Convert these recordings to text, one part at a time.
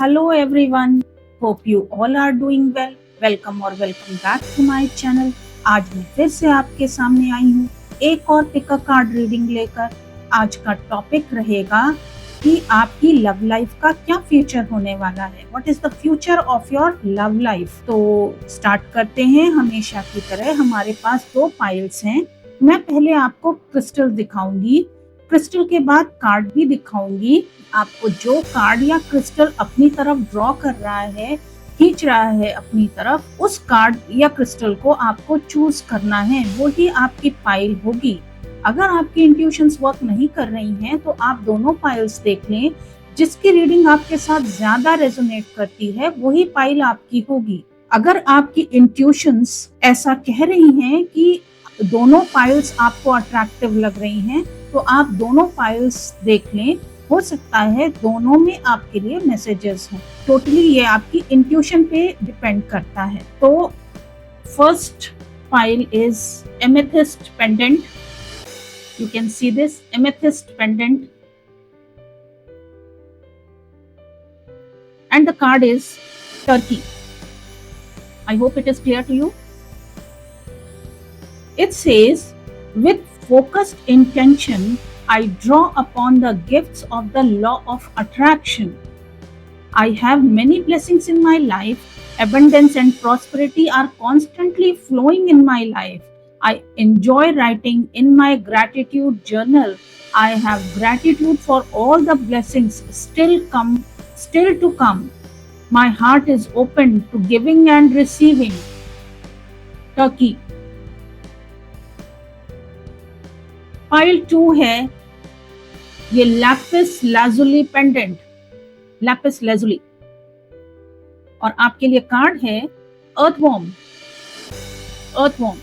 Hello everyone, hope you all are doing well. Welcome और welcome back to my channel. आज मैं फिर से आपके सामने आई हूँ एक और पिक अ कार्ड रीडिंग लेकर। आज का टॉपिक रहेगा कि आपकी लव लाइफ का क्या फ्यूचर होने वाला है। What is the future of your love life? तो स्टार्ट करते हैं। हमेशा की तरह हमारे पास दो पाइल्स हैं। मैं पहले आपको क्रिस्टल दिखाऊंगी, क्रिस्टल के बाद कार्ड भी दिखाऊंगी। आपको जो कार्ड या क्रिस्टल अपनी तरफ ड्रॉ कर रहा है, खींच रहा है अपनी तरफ, उस कार्ड या क्रिस्टल को आपको चूज करना है, वो ही आपकी पाइल होगी। अगर आपकी इंट्यूशंस वर्क नहीं कर रही हैं तो आप दोनों पाइल्स देख लें। जिसकी रीडिंग आपके साथ ज्यादा रेजोनेट करती है वही पाइल आपकी होगी। अगर आपकी इंट्यूशंस ऐसा कह रही हैं कि दोनों पाइल्स आपको अट्रैक्टिव लग रही हैं तो आप दोनों पाइल्स देख लें। हो सकता है दोनों में आपके लिए मैसेजेस हों। टोटली ये आपकी इंट्यूशन पे डिपेंड करता है। तो first pile is amethyst pendant. You can see this amethyst pendant and the card is turkey. I hope it is clear to you. It says, with focused intention, I draw upon the gifts of the law of attraction. I have many blessings in my life. Abundance and prosperity are constantly flowing in my life. I enjoy writing in my gratitude journal. I have gratitude for all the blessings still to come. My heart is open to giving and receiving. Turkey. Pile 2 है, ये Lapis lazuli pendant, Lapis lazuli. और आपके लिए card है earthworm. Earthworm,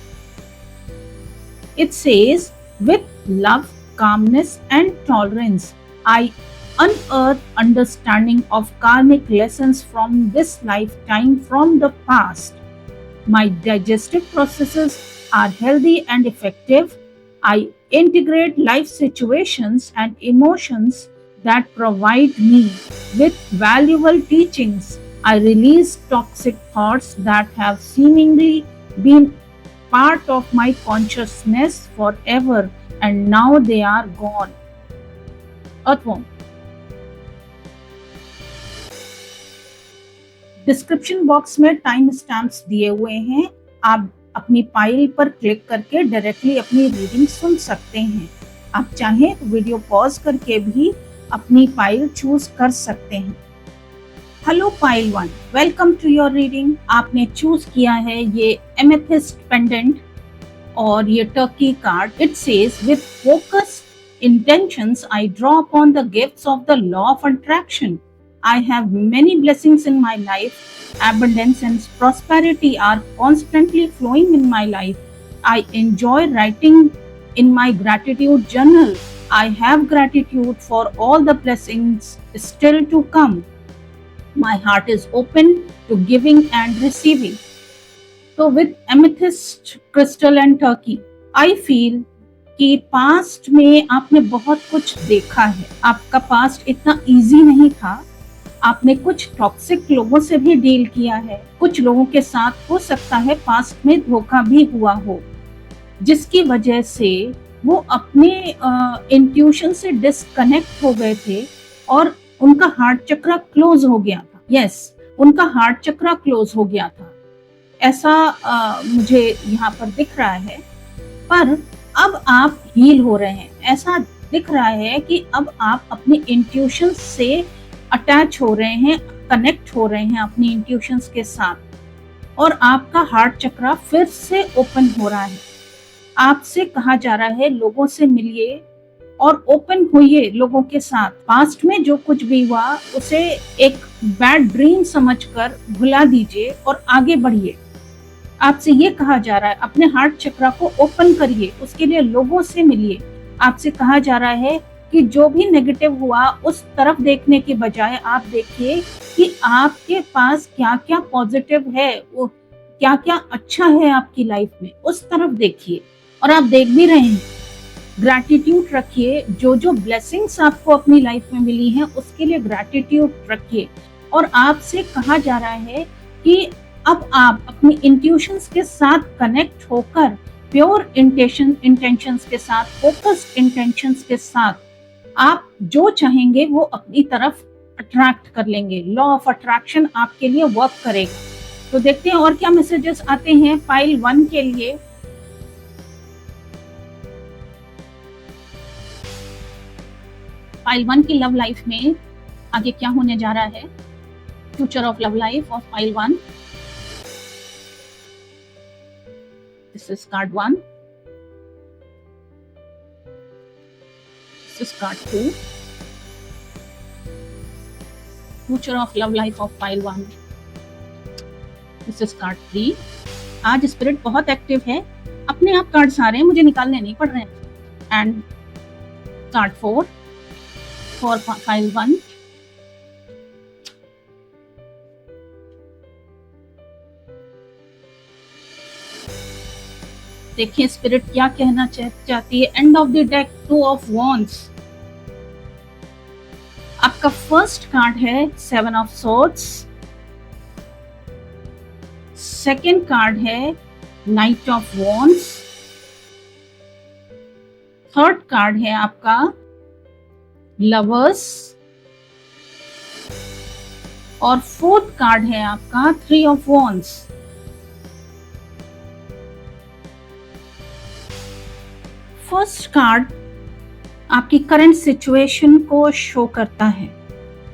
it says, with love, calmness and tolerance I unearth understanding of karmic lessons from this lifetime from the past. My digestive processes are healthy and effective. I integrate life situations and emotions that provide me with valuable teachings. I release toxic thoughts that have seemingly been part of my consciousness forever and now they are gone. Earthworm. Description box में time stamps दिए हुए हैं। आप अपनी pile पर click करके directly अपनी reading सुन सकते हैं। आप चाहें तो वीडियो पॉज करके भी अपनी पाइल चूज कर सकते हैं। Hello pile 1, welcome to your reading. आपने चूज किया है ये एमेथिस्ट पेंडेंट और ये turkey card. It says, with focused intentions I draw upon the gifts of the law of attraction. I have many blessings in my life. Abundance and prosperity are constantly flowing in my life. I enjoy writing in my gratitude journal. I have gratitude for all the blessings still to come. My heart is open to giving and receiving. So with amethyst, crystal and turkey, I feel कि past में आपने बहुत कुछ देखा है। आपका past इतना easy नहीं था। आपने कुछ टॉक्सिक लोगों से भी डील किया है। कुछ लोगों के साथ हो सकता है पास्ट में धोखा भी हुआ हो, जिसकी वजह से वो अपने इंट्यूशन से डिस्कनेक्ट हो गए थे और उनका हार्ट चक्र क्लोज हो गया था। यस, उनका हार्ट चक्र क्लोज हो गया था। ऐसा मुझे यहाँ पर दिख रहा है। पर अब आप हील हो रहे हैं। ऐसा दिख रहा है कि अब आप अपनी इंट्यूशन से अटैच हो रहे हैं, कनेक्ट हो रहे हैं अपनी इंट्यूशंस के साथ और आपका हार्ट चक्र फिर से ओपन हो रहा है। आपसे कहा जा रहा है लोगों से मिलिए और ओपन होइए लोगों के साथ। पास्ट में जो कुछ भी हुआ उसे एक बैड ड्रीम समझकर भुला दीजिए और आगे बढ़िए। आपसे ये कहा जा रहा है अपने हार्ट चक्र को ओपन करिए, उसके लिए लोगों से मिलिए। आपसे कहा जा रहा है कि जो भी नेगेटिव हुआ उस तरफ देखने के बजाय आप देखिए कि आपके पास क्या क्या पॉजिटिव है, वो क्या क्या अच्छा है आपकी लाइफ में, उस तरफ देखिए। और आप देख भी रहे हैं। ग्रैटिट्यूड रखिए, जो जो ब्लेसिंग्स आपको अपनी लाइफ में मिली हैं उसके लिए ग्रैटिट्यूड रखिए और आपसे कहा जा रहा है कि अब आप अपनी इंट्यूशंस के साथ कनेक्ट होकर प्योर इंटेंशंस के साथ, फोकस्ड इंटेंशंस के साथ आप जो चाहेंगे वो अपनी तरफ अट्रैक्ट कर लेंगे। लॉ ऑफ अट्रैक्शन आपके लिए वर्क करेगा। तो देखते हैं और क्या मैसेजेस आते हैं पाइल 1 के लिए। पाइल 1 की लव लाइफ में आगे क्या होने जा रहा है, future of love life of pile 1। This is called 1, this is called 2, future of love life of pile 1, this is called 3। आज स्पिरिट बहुत एक्टिव है, अपने आप कार्ड्स आ रहे हैं, मुझे निकालने नहीं पड़ रहे हैं। एंड कार्ड 4 फॉर पाइल 1, देखिए स्पिरिट क्या कहना चाहती है। End of the deck 2 of wands. आपका फर्स्ट कार्ड है 7 ऑफ सोर्ड्स, सेकेंड कार्ड है night of wands, third card है आपका लवर्स और फोर्थ कार्ड है आपका 3 ऑफ वॉन्ड्स। फर्स्ट कार्ड आपकी करंट सिचुएशन को शो करता है।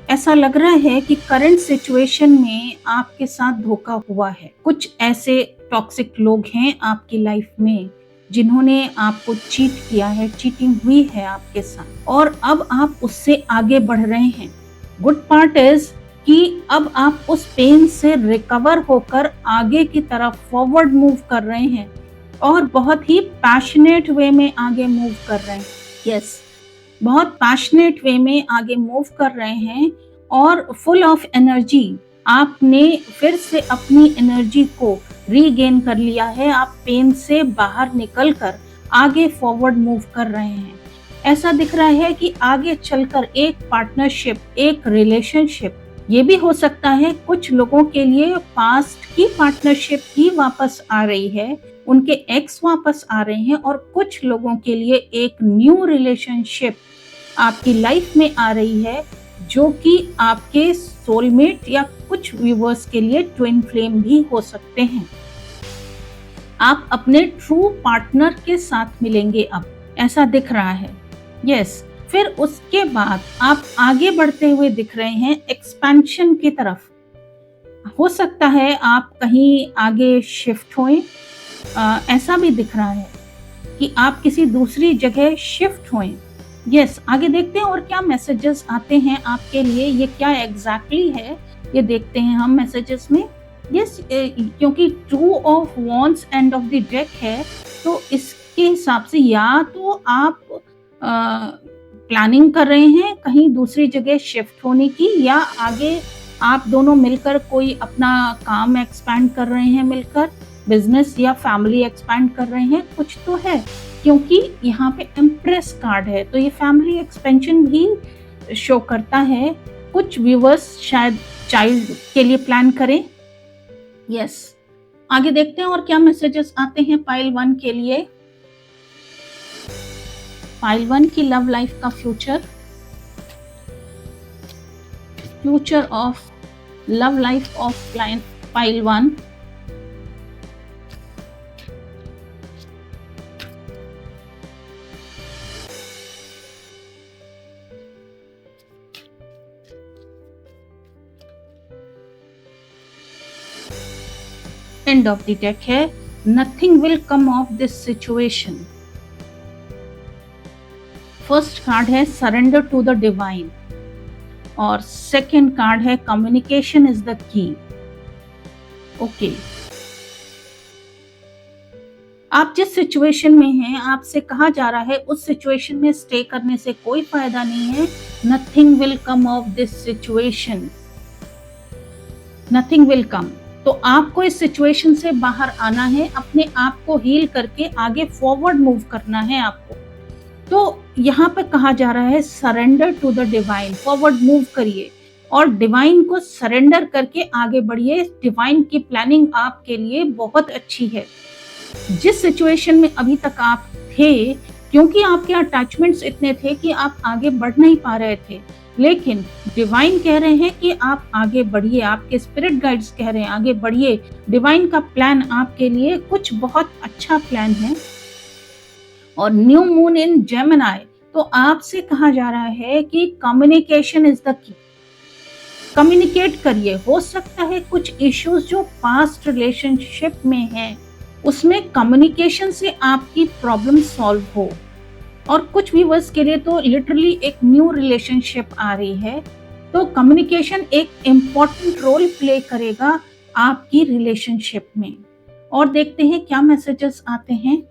ऐसा लग रहा है कि करंट सिचुएशन में आपके साथ धोखा हुआ है। कुछ ऐसे टॉक्सिक लोग हैं आपकी लाइफ में जिन्होंने आपको चीट किया है, चीटिंग हुई है आपके साथ और अब आप उससे आगे बढ़ रहे हैं। गुड पार्ट इज कि अब आप उस पेन से रिकवर होकर आगे की तरफ फॉरवर्ड मूव कर रहे हैं और बहुत ही पैशनेट वे में आगे मूव कर रहे हैं। यस, बहुत पैशनेट वे में आगे मूव कर रहे हैं और फुल ऑफ एनर्जी। आपने फिर से अपनी एनर्जी को रीगेन कर लिया है। आप पेन से बाहर निकलकर आगे फॉरवर्ड मूव कर रहे हैं। ऐसा दिख रहा है कि आगे चलकर एक पार्टनरशिप, एक रिलेशनशिप, ये भी हो सकता है कुछ लोगों के लिए पास्ट की पार्टनरशिप ही वापस आ रही है, उनके एक्स वापस आ रहे हैं और कुछ लोगों के लिए एक न्यू रिलेशनशिप आपकी लाइफ में आ रही है जो कि आपके सोलमेट या कुछ व्यूअर्स के लिए ट्विन फ्लेम भी हो सकते हैं। आप अपने ट्रू पार्टनर के साथ मिलेंगे अब, ऐसा दिख रहा है। यस, फिर उसके बाद आप आगे बढ़ते हुए दिख रहे हैं एक्सपेंशन की तरफ। हो सकता है आप कहीं आगे शिफ्ट होएं, ऐसा भी दिख रहा है कि आप किसी दूसरी जगह शिफ्ट होएं। यस, आगे देखते हैं और क्या मैसेजेस आते हैं आपके लिए। ये क्या एग्जैक्टली है ये देखते हैं हम मैसेजेस में। यस, क्योंकि 2 of wands and of the deck है तो इसके हिसाब से या तो आप प्लानिंग कर रहे हैं कहीं दूसरी जगह शिफ्ट होने की, या आगे आप दोनों मिलकर कोई अपना काम एक्सपैंड कर रहे हैं, मिलकर बिजनेस या फैमिली एक्सपैंड कर रहे हैं। कुछ तो है क्योंकि यहाँ पे एम्प्रेस कार्ड है तो ये फैमिली एक्सपेंशन भी शो करता है। कुछ व्यूअर्स शायद चाइल्ड के लिए प्लान करें। यस, आगे देखते हैं और क्या मैसेजेस आते हैं पाइल 1 के लिए। पाइल 1 की लव लाइफ का future, future of love life of pile 1। End of the deck है nothing will come of this situation. First card है सरेंडर टू द डिवाइन और सेकेंड कार्ड है communication is the key. Okay, आप जिस situation में हैं आपसे कहा जा रहा है उस सिचुएशन में स्टे करने से कोई फायदा नहीं है। Nothing will come of this situation, nothing will कम। तो आपको इस सिचुएशन से बाहर आना है, अपने आप को हील करके आगे फॉरवर्ड मूव करना है आपको। तो यहाँ पे कहा जा रहा है surrender to the divine, forward move करिए। और डिवाइन को सरेंडर करके आगे बढ़िए। डिवाइन की प्लानिंग आपके लिए बहुत अच्छी है। जिस सिचुएशन में अभी तक आप थे, क्योंकि आपके अटैचमेंट्स इतने थे कि आप आगे बढ़ नहीं पा रहे थे, लेकिन डिवाइन कह रहे हैं कि आप आगे बढ़िए। आपके स्पिरिट गाइड्स कह रहे हैं आगे बढ़िए। डिवाइन का प्लान आपके लिए कुछ बहुत अच्छा प्लान है। और न्यू मून इन जेमिनी, तो आपसे कहा जा रहा है कि कम्युनिकेशन इज द की। कम्युनिकेट करिए। हो सकता है कुछ इश्यूज जो पास्ट रिलेशनशिप में हैं, उसमें कम्युनिकेशन से आपकी प्रॉब्लम सॉल्व हो। और कुछ व्यूअर्स के लिए तो लिटरली एक न्यू रिलेशनशिप आ रही है। तो कम्युनिकेशन एक इम्पोर्टेंट रोल प्ले करेगा आपकी रिलेशनशिप में। और देखते हैं क्या मैसेजेस आते हैं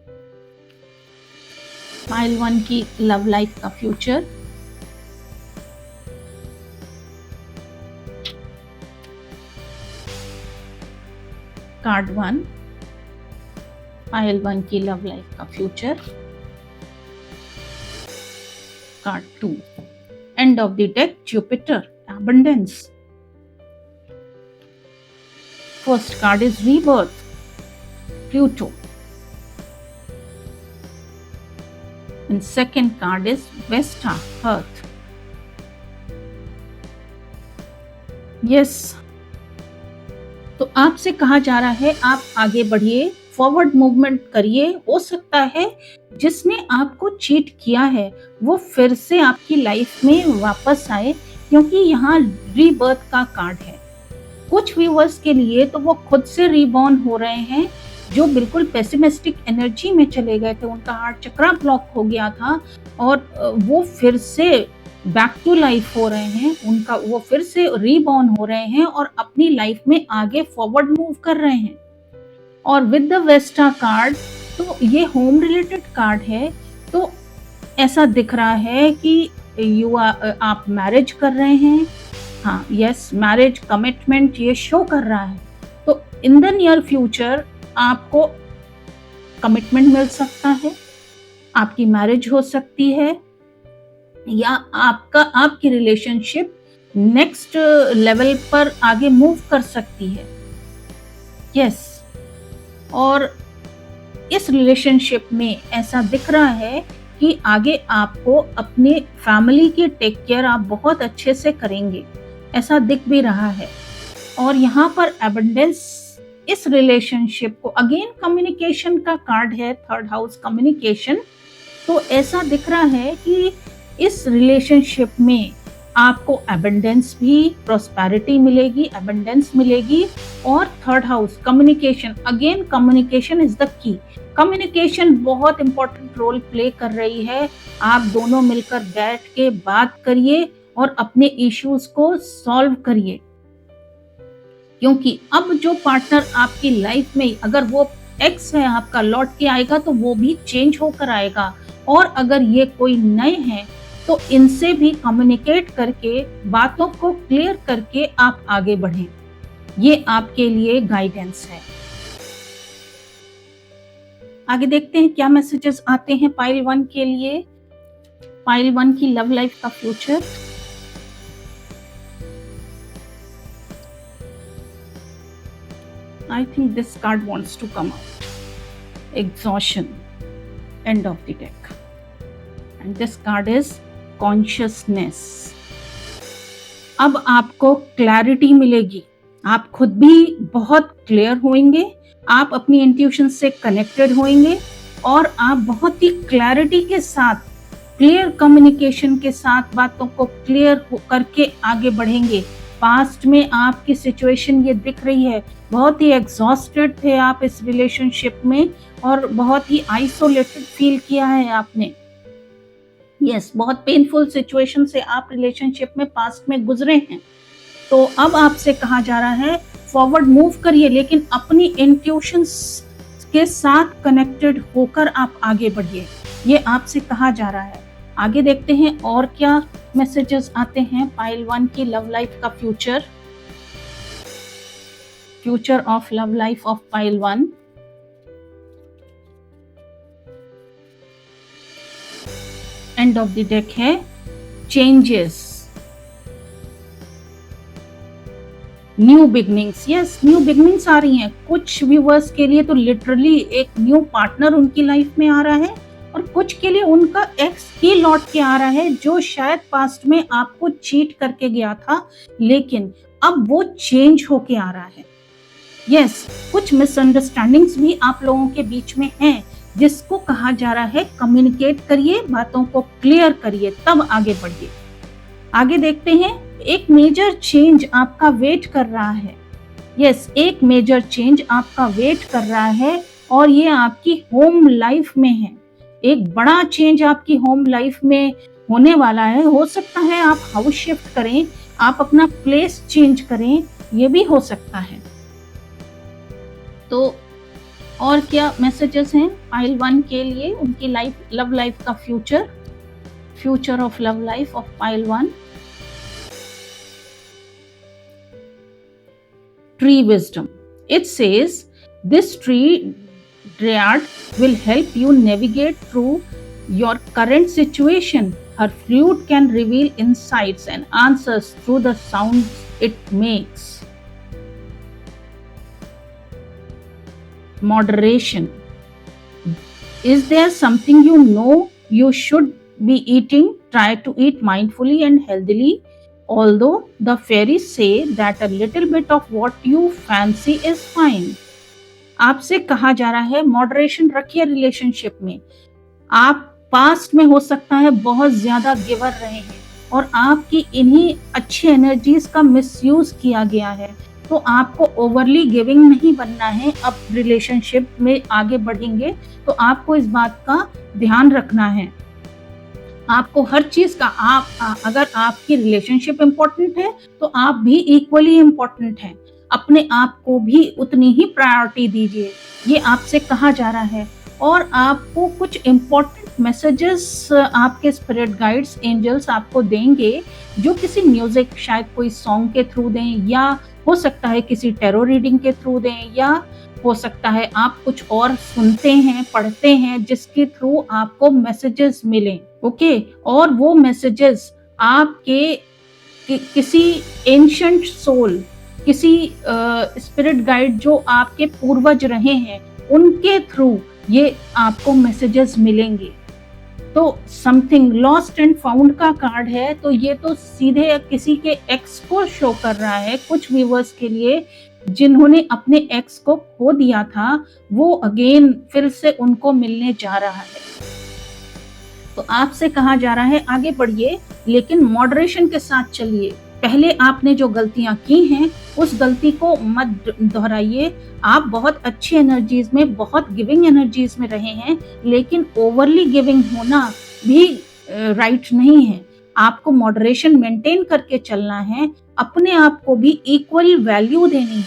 पाइल 1 की लव लाइफ का फ्यूचर। कार्ड 1, पाइल 1 की लव लाइफ का future. Card 2, and of the deck, Jupiter, abundance. First card is rebirth, Pluto. And second card is Vesta, earth. Yes. तो आपसे कहा जा रहा है आप आगे बढ़िए, फॉरवर्ड मूवमेंट करिए। हो सकता है जिसने आपको चीट किया है वो फिर से आपकी लाइफ में वापस आए, क्योंकि यहाँ रीबर्थ का कार्ड है। कुछ व्यूअर्स के लिए तो वो खुद से रीबॉर्न हो रहे हैं, जो बिल्कुल पेसिमिस्टिक एनर्जी में चले गए थे, उनका हार्ट चक्रा ब्लॉक हो गया था और वो फिर से बैक टू लाइफ हो रहे हैं। उनका वो फिर से रीबॉर्न हो रहे हैं और अपनी लाइफ में आगे फॉरवर्ड मूव कर रहे हैं। और विद द वेस्टा कार्ड, तो ये होम रिलेटेड कार्ड है। तो ऐसा दिख रहा है कि आप मैरिज कर रहे हैं। हाँ, यस, मैरिज कमिटमेंट ये शो कर रहा है। तो इन द नियर फ्यूचर आपको कमिटमेंट मिल सकता है, आपकी मैरिज हो सकती है, या आपकी रिलेशनशिप नेक्स्ट लेवल पर आगे मूव कर सकती है। यस, और इस रिलेशनशिप में ऐसा दिख रहा है कि आगे आपको अपने फैमिली की टेक केयर आप बहुत अच्छे से करेंगे, ऐसा दिख भी रहा है। और यहाँ पर एबंडेंस, इस रिलेशनशिप को, अगेन कम्युनिकेशन का कार्ड है, थर्ड हाउस कम्युनिकेशन। तो ऐसा दिख रहा है कि इस रिलेशनशिप में आपको एबंडेंस भी, प्रॉस्पेरिटी मिलेगी, एबंडेंस मिलेगी। और third house communication, again communication is the की। कम्युनिकेशन बहुत इंपॉर्टेंट रोल प्ले कर रही है। आप दोनों मिलकर बैठ के बात करिए और अपने इश्यूज को सॉल्व करिए, क्योंकि अब जो पार्टनर आपकी लाइफ में, अगर वो एक्स है आपका, लौट के आएगा तो वो भी चेंज होकर आएगा। और अगर ये कोई नए हैं तो इनसे भी कम्युनिकेट करके, बातों को क्लियर करके आप आगे बढ़ें। ये आपके लिए गाइडेंस है। आगे देखते हैं क्या मैसेजेस आते हैं पाइल 1 के लिए। पाइल 1 की लव लाइफ का future. I think this card wants to come out. Exhaustion, end of the deck. And this card is consciousness. अब आपको क्लैरिटी मिलेगी, आप खुद भी बहुत क्लियर होंगे, आप अपनी इंट्यूशन से कनेक्टेड होंगे और आप बहुत ही क्लैरिटी के साथ, क्लियर कम्युनिकेशन के साथ बातों को क्लियर करके आगे बढ़ेंगे। पास्ट में आपकी सिचुएशन ये दिख रही है, बहुत ही एग्जॉस्टेड थे आप इस रिलेशनशिप में और बहुत ही आइसोलेटेड फील किया है आपने। यस, बहुत पेनफुल सिचुएशन से आप रिलेशनशिप में पास्ट में गुजरे हैं। तो अब आपसे कहा जा रहा है फॉरवर्ड मूव करिए, लेकिन अपनी इंट्यूशंस के साथ कनेक्टेड होकर आप आगे बढ़िए, ये आपसे कहा जा रहा है। आगे देखते हैं और क्या मैसेजेस आते हैं पाइल 1 की लव लाइफ का future. Future of love life of pile 1। End of the deck है changes, new beginnings, yes new beginnings आ रही हैं। कुछ व्यूवर्स के लिए तो लिटरली एक न्यू पार्टनर उनकी लाइफ में आ रहा है, और कुछ के लिए उनका एक्स ही लौट के आ रहा है जो शायद पास्ट में आपको चीट करके गया था, लेकिन अब वो चेंज होके आ रहा है। यस, कुछ मिसअंडरस्टैंडिंग्स भी आप लोगों के बीच में हैं, जिसको कहा जा रहा है कम्युनिकेट करिए, बातों को क्लियर करिए, तब आगे बढ़िए। आगे देखते हैं, एक मेजर चेंज आपका वेट कर रहा है। यस, एक मेजर चेंज आपका वेट कर रहा है, और ये आपकी होम लाइफ में है। एक बड़ा चेंज आपकी होम लाइफ में होने वाला है। हो सकता है आप हाउस शिफ्ट करें, आप अपना प्लेस चेंज करें, ये भी हो सकता है। तो और क्या मैसेजेस हैं पाइल 1 के लिए, उनकी लाइफ, लव लाइफ का future of love life of pile 1। Tree wisdom. It says this tree dryad will help you navigate through your current situation. Her fruit can reveal insights and answers through the sounds it makes. Moderation. Is there something you know you should be eating? Try to eat mindfully and healthily. Although the fairies say that a little bit of what you fancy is fine. आपसे कहा जा रहा है moderation रखिए relationship में। आप past में हो सकता है बहुत ज्यादा गिवर रहे हैं, और आपकी इन्हीं अच्छी एनर्जीज का मिसयूज किया गया है। तो आपको ओवरली गिविंग नहीं बनना है। अब रिलेशनशिप में आगे बढ़ेंगे तो आपको इस बात का ध्यान रखना है। आपको हर चीज का, अगर आपकी रिलेशनशिप इम्पोर्टेंट है तो आप भी इक्वली इम्पोर्टेंट हैं। अपने आप को भी उतनी ही प्रायोरिटी दीजिए, ये आपसे कहा जा रहा है। और आपको कुछ इम्पोर्टेंट मैसेजेस आपके स्पिरिट गाइड्स, एंजल्स आपको देंगे, जो किसी म्यूजिक, शायद कोई सॉन्ग के थ्रू दें, या हो सकता है किसी टैरो रीडिंग के थ्रू दें, या हो सकता है आप कुछ और सुनते हैं, पढ़ते हैं, जिसके थ्रू आपको मैसेजेस मिलें। ओके, और वो मैसेजेस आपके किसी एंशंट सोल, किसी स्पिरिट गाइड जो आपके पूर्वज रहे हैं, उनके थ्रू ये आपको मैसेजेस मिलेंगे। तो समथिंग लॉस्ट एंड फाउंड का कार्ड है, तो ये तो सीधे किसी के एक्स को शो कर रहा है। कुछ व्यूवर्स के लिए जिन्होंने अपने एक्स को खो दिया था, वो अगेन फिर से उनको मिलने जा रहा है। तो आपसे कहा जा रहा है आगे बढ़िए, लेकिन मॉडरेशन के साथ चलिए। पहले आपने जो गलतियां की हैं उस गलती को मत दोहराइए। आप बहुत अच्छी एनर्जीज में, बहुत गिविंग एनर्जीज में रहे हैं, लेकिन ओवरली गिविंग होना भी राइट नहीं है। आपको मॉडरेशन मेंटेन करके चलना है, अपने आप को भी इक्वल वैल्यू देनी है,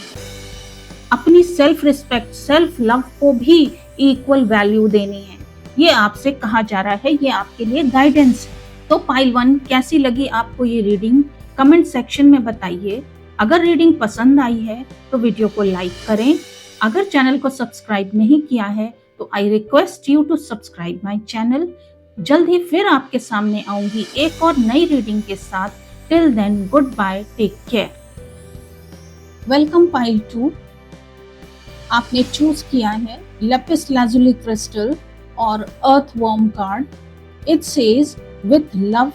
अपनी सेल्फ रिस्पेक्ट, सेल्फ लव को भी इक्वल वैल्यू देनी है। ये आपसे कहा जा रहा है, ये आपके लिए गाइडेंस है। तो पाइल 1 कैसी लगी आपको ये रीडिंग, कमेंट सेक्शन में बताइए। अगर रीडिंग पसंद आई है तो वीडियो को लाइक करें। अगर चैनल को सब्सक्राइब नहीं किया है तो I request you to subscribe my channel. जल्द ही फिर आपके सामने आऊंगी एक और नई रीडिंग के साथ। Till then, goodbye, take care. Welcome pile 2। आपने चूज किया है लेपिस लाजुली क्रिस्टल और earthworm card. It says, with love,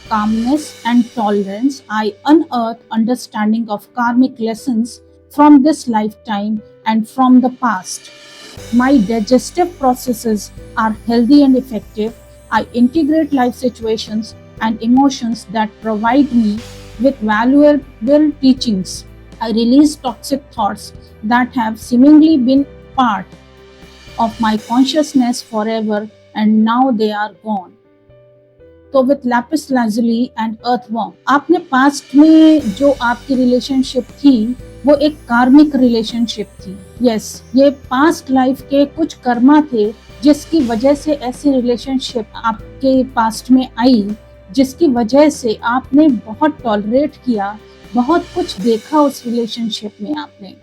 calmness and tolerance, I unearth understanding of karmic lessons from this lifetime and from the past. My digestive processes are healthy and effective. I integrate life situations and emotions that provide me with valuable teachings. I release toxic thoughts that have seemingly been part of my consciousness forever and now they are gone. तो with Lapis lazuli and earthworm, आपने past में जो आपकी relationship थी वो एक कार्मिक relationship थी। यस, ये पास्ट लाइफ के कुछ कर्मा थे जिसकी वजह से ऐसी रिलेशनशिप आपके पास्ट में आई, जिसकी वजह से आपने बहुत टॉलरेट किया, बहुत कुछ देखा उस रिलेशनशिप में आपने,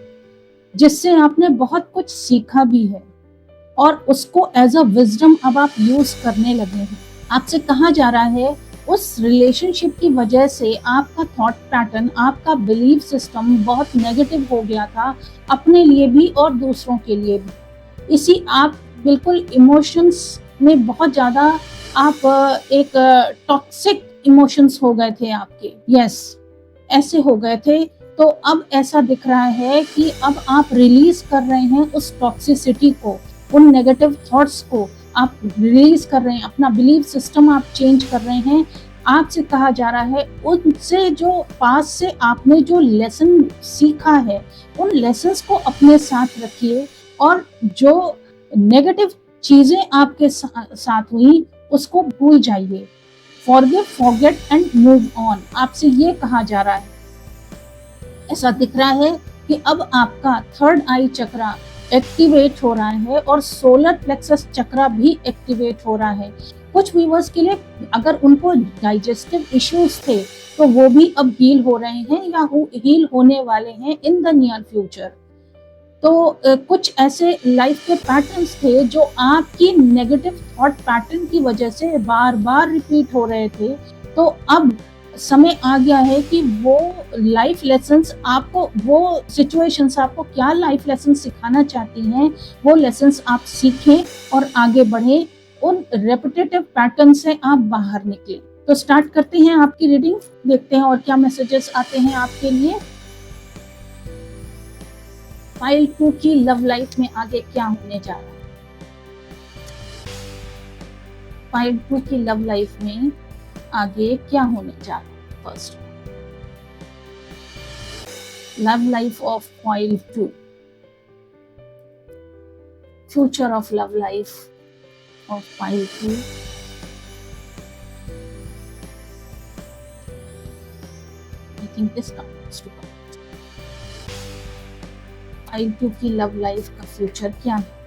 जिससे आपने बहुत कुछ सीखा भी है, और उसको एज अ विजडम अब आप यूज करने लगे हैं। आपसे कहा जा रहा है उस रिलेशनशिप की वजह से आपका थॉट पैटर्न, आपका बिलीफ सिस्टम बहुत नेगेटिव हो गया था, अपने लिए भी और दूसरों के लिए भी। इसी आप बिल्कुल इमोशंस में बहुत ज़्यादा आप एक टॉक्सिक इमोशंस हो गए थे आपके। यस, ऐसे हो गए थे। तो अब ऐसा दिख रहा है कि अब आप रिलीज कर रहे हैं उस टॉक्सिसिटी को, उन नेगेटिव थॉट्स को आप रिलीज कर रहे हैं, अपना बिलीफ सिस्टम आप चेंज कर रहे हैं। आपसे कहा जा रहा है उनसे जो पास से आपने जो लेसन सीखा है, उन लेसन्स को अपने साथ रखिए और जो नेगेटिव चीजें आपके साथ हुई उसको भूल जाइए। Forgive, forget and move on, आपसे ये कहा जा रहा है। ऐसा दिख रहा है कि अब आपका थर्ड आई चक्रा एक्टिवेट हो रहा है और सोलर प्लेक्सस चक्रा भी एक्टिवेट हो रहा है। कुछ व्यूअर्स के लिए अगर उनको डाइजेस्टिव इश्यूज थे तो वो भी अब हील हो रहे हैं या हील होने वाले हैं इन द नियर फ्यूचर। तो कुछ ऐसे लाइफ के पैटर्न्स थे जो आपकी नेगेटिव थॉट पैटर्न की वजह से बार बार रिपीट हो रहे थे। तो अब समय आ गया है कि वो लाइफ लेसन्स आपको, वो सिचुएशंस आपको क्या लाइफ लेसन सिखाना चाहती हैं, वो लेसन्स आप सीखें और आगे बढ़ें, उन रेपिटेटिव पैटर्न से आप बाहर निकलें। तो स्टार्ट करते हैं आपकी रीडिंग, देखते हैं और क्या मैसेजेस आते हैं आपके लिए। पाइल 2 की लव लाइफ में आगे क्या होने जा रहा है। पाइल 2 की लव लाइफ में आगे क्या होने जा रहा है। First, love life of pile 2, future of love life of pile 2। I think this comes to pile 2 की लव लाइफ का फ्यूचर क्या है।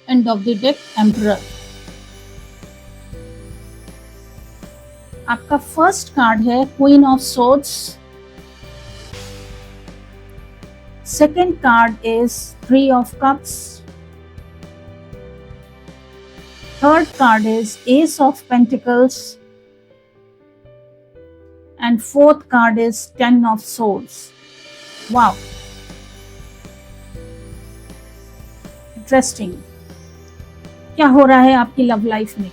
End of the deck, emperor. आपका फर्स्ट कार्ड है queen of swords, second card is 3 of cups, third card is Ace of Pentacles, and fourth card is 10 of Swords. Wow, interesting। क्या हो रहा है आपकी लव लाइफ में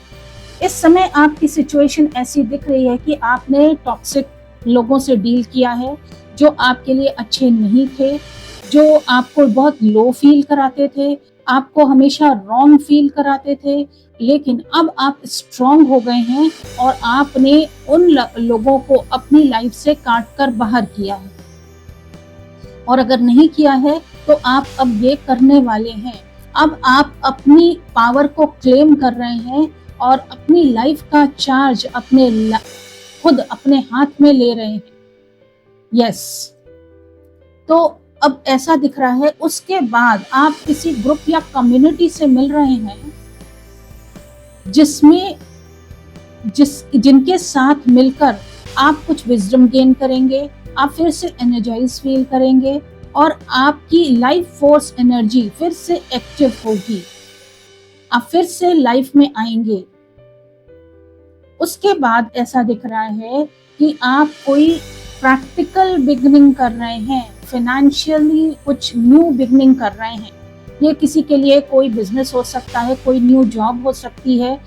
इस समय। आपकी सिचुएशन ऐसी दिख रही है कि आपने टॉक्सिक लोगों से डील किया है जो आपके लिए अच्छे नहीं थे, जो आपको बहुत लो फील कराते थे, आपको हमेशा रॉन्ग फील कराते थे। लेकिन अब आप स्ट्रांग हो गए हैं और आपने उन लोगों को अपनी लाइफ से काट कर बाहर किया है, और अगर नहीं किया है तो आप अब ये करने वाले हैं। अब आप अपनी पावर को क्लेम कर रहे हैं और अपनी लाइफ का चार्ज खुद अपने हाथ में ले रहे हैं। यस, तो अब ऐसा दिख रहा है उसके बाद आप किसी ग्रुप या कम्युनिटी से मिल रहे हैं जिनके साथ मिलकर आप कुछ विजडम गेन करेंगे, आप फिर से एनर्जाइज फील करेंगे और आपकी लाइफ फोर्स एनर्जी फिर से एक्टिव होगी, आप फिर से लाइफ में आएंगे। उसके बाद ऐसा दिख रहा है कि आप कोई प्रैक्टिकल बिगनिंग कर रहे हैं, फाइनेंशियली कुछ न्यू बिगनिंग कर रहे हैं। ये किसी के लिए कोई बिजनेस हो सकता है, कोई न्यू जॉब हो सकती है।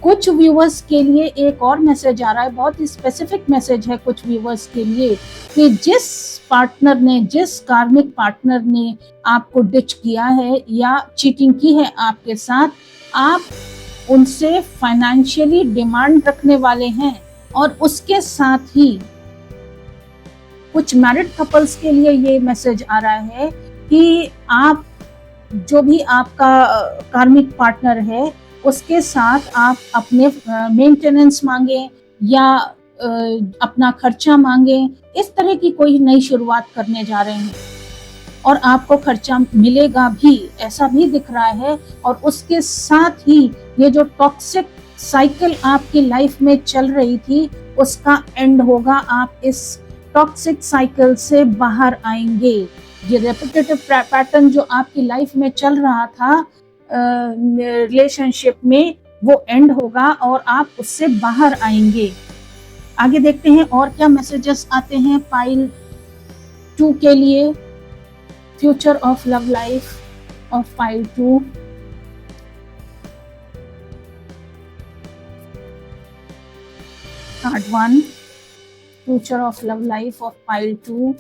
कुछ व्यूअर्स के लिए एक और मैसेज आ रहा है, बहुत ही स्पेसिफिक मैसेज है कुछ व्यूअर्स के लिए, कि जिस पार्टनर ने, जिस कार्मिक पार्टनर ने आपको डिच किया है या चीटिंग की है आपके साथ, आप उनसे फाइनेंशियली डिमांड रखने वाले हैं। और उसके साथ ही कुछ मैरिड कपल्स के लिए ये मैसेज आ रहा है कि आप, जो भी आपका कार्मिक पार्टनर है, उसके साथ आप अपने मेंटेनेंस मांगे या अपना खर्चा मांगे, इस तरह की कोई नई शुरुआत करने जा रहे हैं और आपको खर्चा मिलेगा भी, ऐसा भी दिख रहा है। और उसके साथ ही ये जो टॉक्सिक साइकिल आपकी लाइफ में चल रही थी उसका एंड होगा। आप इस टॉक्सिक साइकिल से बाहर आएंगे। ये रेपिटेटिव पैटर्न जो आपकी लाइफ में चल रहा था रिलेशनशिप में, वो एंड होगा और आप उससे बाहर आएंगे। आगे देखते हैं और क्या मैसेजेस आते हैं पाइल 2 के लिए। Future of love life of pile 2। Card 1, future of love life of pile 2।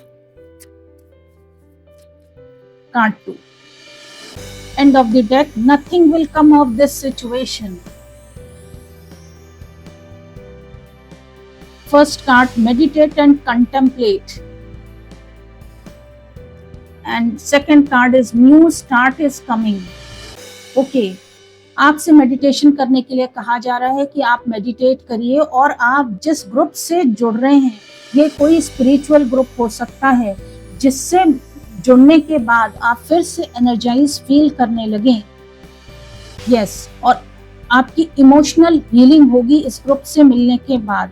Card 2, end of the deck, nothing will come of this situation. First card, meditate and contemplate. And second card is new start is coming. Okay, आपसे meditation करने के लिए कहा जा रहा है कि आप मेडिटेट करिए और आप जिस ग्रुप से जुड़ रहे हैं, ये कोई स्पिरिचुअल ग्रुप हो सकता है जिससे जुड़ने के बाद आप फिर से एनर्जाइज फील करने लगें। यस, और आपकी इमोशनल हीलिंग होगी इस ग्रुप से मिलने के बाद।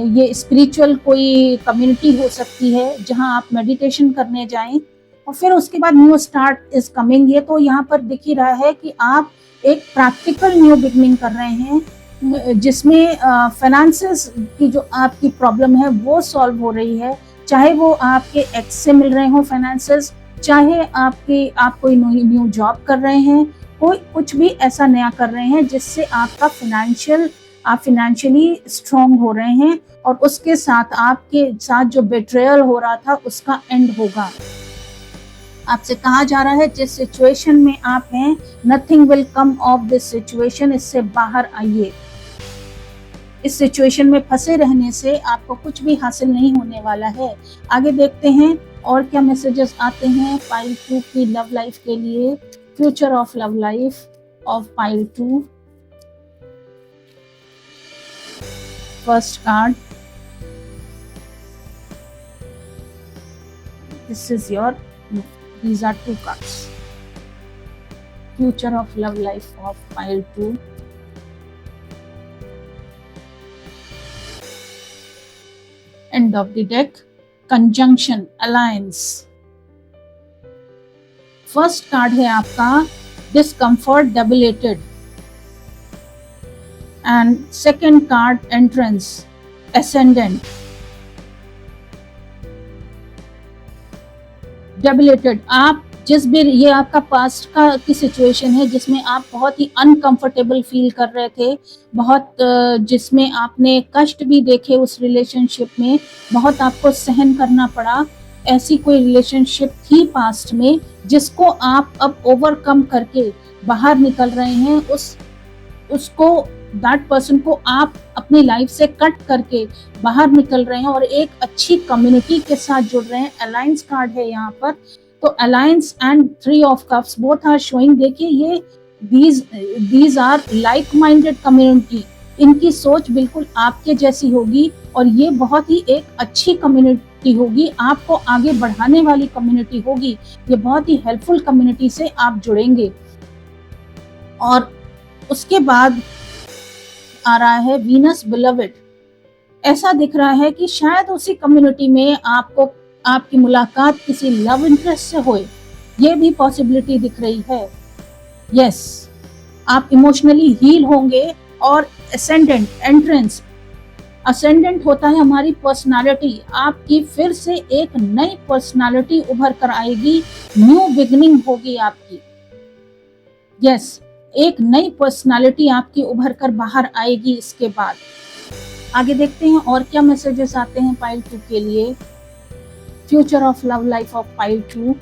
ये स्पिरिचुअल कोई कम्युनिटी हो सकती है जहां आप मेडिटेशन करने जाएं और फिर उसके बाद न्यू स्टार्ट इज कमिंग। ये तो यहाँ पर दिख ही रहा है कि आप एक प्रैक्टिकल न्यू बिगनिंग कर रहे हैं जिसमें फाइनेंसेस की जो आपकी प्रॉब्लम है वो सॉल्व हो रही है, चाहे वो आपके एक्स से मिल रहे हो फाइनेंसेस, चाहे आप कोई न्यू जॉब कर रहे हैं, कोई कुछ भी ऐसा नया कर रहे हैं जिससे आप फाइनेंशियली स्ट्रॉन्ग हो रहे हैं और उसके साथ आपके साथ जो बेट्रेयल हो रहा था उसका एंड होगा। आपसे कहा जा रहा है जिस सिचुएशन में आप हैं, nothing will come of this situation, इससे बाहर आइए। इस सिचुएशन में फंसे रहने से आपको कुछ भी हासिल नहीं होने वाला है। आगे देखते हैं और क्या मैसेजेस आते हैं पाइल 2 की लव लाइफ के लिए। Future of love life of pile 2। First card, this is your, these are 2 cards. Future of love life of pile 2. End of the deck, conjunction, alliance. First card है आपका discomfort, debilitated. And second card, entrance, ascendant. Debilitated, आप जिस भी, ये आपका past का की situation है जिसमें आप बहुत ही अनकंफर्टेबल फील कर रहे थे, बहुत जिसमें आपने कष्ट भी देखे उस रिलेशनशिप में, बहुत आपको सहन करना पड़ा। ऐसी कोई रिलेशनशिप थी पास्ट में जिसको आप अब ओवरकम करके बाहर निकल रहे हैं। उसको दैट पर्सन को आप अपनी लाइफ से कट करके बाहर निकल रहे हैं और एक अच्छी कम्युनिटी के साथ जुड़ रहे हैं। अलायंस कार्ड है यहाँ पर, तो alliance and 3 of cups both are showing. देखिए ये these are like minded community, इनकी सोच बिल्कुल आपके जैसी होगी और ये बहुत ही एक अच्छी कम्युनिटी होगी, आपको आगे बढ़ाने वाली कम्युनिटी होगी। ये बहुत ही हेल्पफुल कम्युनिटी से आप जुड़ेंगे। और उसके बाद आ रहा है वीनस बिलवेड। ऐसा दिख रहा है कि शायद उसी कम्युनिटी में आपकी मुलाकात किसी लव इंटरेस्ट से होए, ये भी पॉसिबिलिटी दिख रही है। यस, आप इमोशनली हील होंगे। और असेंडेंट, एंट्रेंस, असेंडेंट होता है हमारी पर्सनालिटी, आपकी फिर से एक नई पर्सनालिटी उभर कर आएगी, न्यू बिगनिंग होगी आपकी। यस, एक नई पर्सनालिटी आपकी उभर कर बाहर आएगी इसके बाद। आगे देखते हैं और क्या मैसेजेस आते हैं पाइल 2 के लिए। Future of love life of pile 2।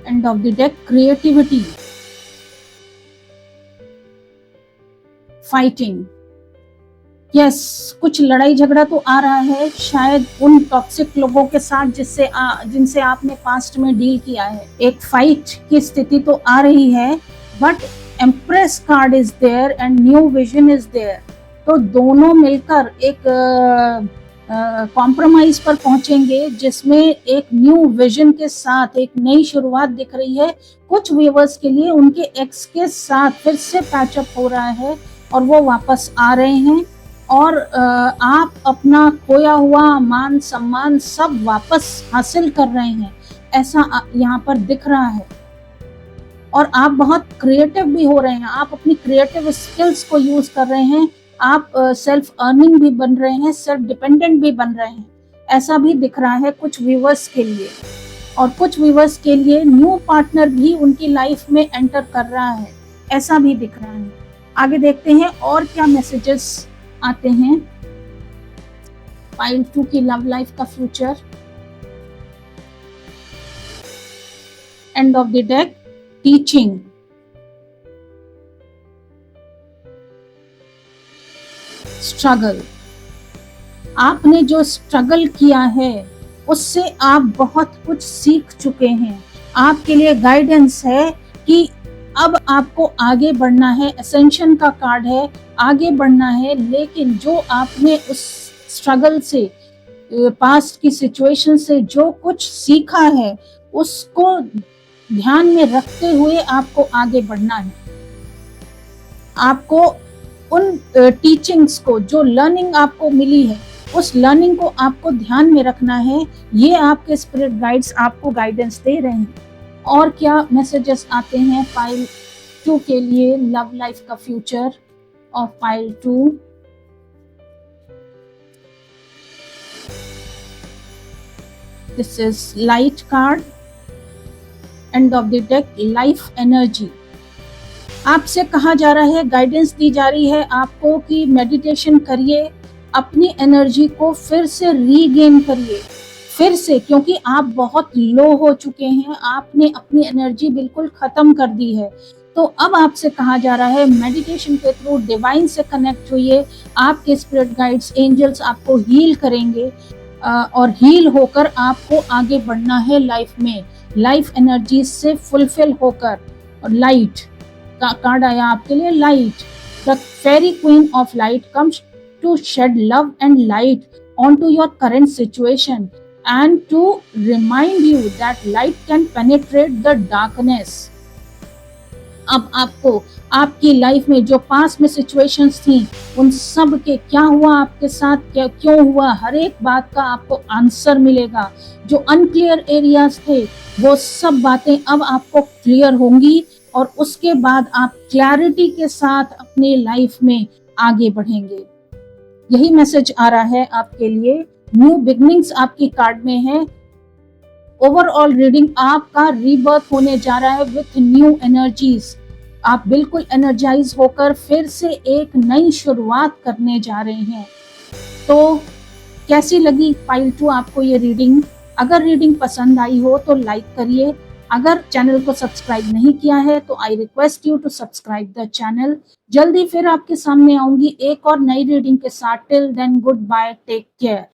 And of the deck, creativity, fighting. Yes, कुछ लड़ाई झगड़ा तो आ रहा है शायद उन टॉक्सिक लोगों के साथ जिनसे आपने पास्ट में डील किया है। एक फाइट की स्थिति तो आ रही है, but empress card is there and new vision is there. तो दोनों मिलकर एक कॉम्प्रोमाइज पर पहुंचेंगे, जिसमें एक न्यू विजन के साथ एक नई शुरुआत दिख रही है। कुछ व्यूवर्स के लिए उनके एक्स के साथ फिर से पैचअप हो रहा है और वो वापस आ रहे हैं, और आप अपना खोया हुआ मान सम्मान सब वापस हासिल कर रहे हैं, ऐसा यहाँ पर दिख रहा है। और आप बहुत क्रिएटिव भी हो रहे हैं, आप अपनी क्रिएटिव स्किल्स को यूज कर रहे हैं, आप सेल्फ अर्निंग भी बन रहे हैं, सेल्फ डिपेंडेंट भी बन रहे हैं, ऐसा भी दिख रहा है कुछ व्यूवर्स के लिए। और कुछ व्यूवर्स के लिए न्यू पार्टनर भी उनकी लाइफ में एंटर कर रहा है, ऐसा भी दिख रहा है। आगे देखते हैं और क्या मैसेजेस आते हैं पाइल 2 की लव लाइफ का future. And of the deck, teaching. Struggle. आपने जो स्ट्रगल किया है उससे आप बहुत कुछ सीख चुके हैं। आपके लिए गाइडेंस है कि अब आपको आगे बढ़ना है। असेंशन का कार्ड है, आगे बढ़ना है, लेकिन जो आपने उस स्ट्रगल से, पास्ट की सिचुएशन से जो कुछ सीखा है उसको ध्यान में रखते हुए आपको आगे बढ़ना है। आपको उन टीचिंग्स को, जो लर्निंग आपको मिली है, उस लर्निंग को आपको ध्यान में रखना है। ये आपके स्पिरिट गाइड्स आपको गाइडेंस दे रहे हैं। और क्या मैसेजेस आते हैं पाइल 2 के लिए लव लाइफ का future of pile 2। This is light card. And of the deck, life energy. आपसे कहा जा रहा है, गाइडेंस दी जा रही है आपको कि मेडिटेशन करिए, अपनी एनर्जी को फिर से रीगेन करिए, फिर से, क्योंकि आप बहुत लो हो चुके हैं, आपने अपनी एनर्जी बिल्कुल खत्म कर दी है। तो अब आपसे कहा जा रहा है मेडिटेशन के थ्रू डिवाइन से कनेक्ट होइए। आपके स्पिरिट गाइड्स, एंजल्स आपको हील करेंगे और हील होकर आपको आगे बढ़ना है लाइफ में, लाइफ एनर्जी से फुलफिल होकर। और लाइट का कार्ड आया आपके लिए, light. The fairy queen of light comes to shed love and light onto your current situation and to remind you that light can penetrate the darkness। अब आपको आपकी लाइफ में जो पास्ट में सिचुएशंस थी, उन सब के क्या हुआ आपके साथ, क्या क्यों हुआ, हर एक बात का आपको आंसर मिलेगा। जो अनक्लियर एरियाज थे वो सब बातें अब आपको क्लियर होंगी और उसके बाद आप क्लैरिटी के साथ अपनी लाइफ में आगे बढ़ेंगे। यही मैसेज आ रहा है आपके लिए। न्यू बिगनिंग्स आपकी कार्ड में है। ओवरऑल रीडिंग, आपका रीबर्थ होने जा रहा है विथ न्यू एनर्जीज। आप बिल्कुल एनर्जाइज होकर फिर से एक नई शुरुआत करने जा रहे हैं। तो कैसी लगी पाइल 2 आपको ये रीडिंग? अगर रीडिंग पसंद आई हो तो लाइक करिए। अगर चैनल को सब्सक्राइब नहीं किया है तो I request you to subscribe the channel. जल्दी फिर आपके सामने आऊंगी एक और नई रीडिंग के साथ। Till then, goodbye, take care.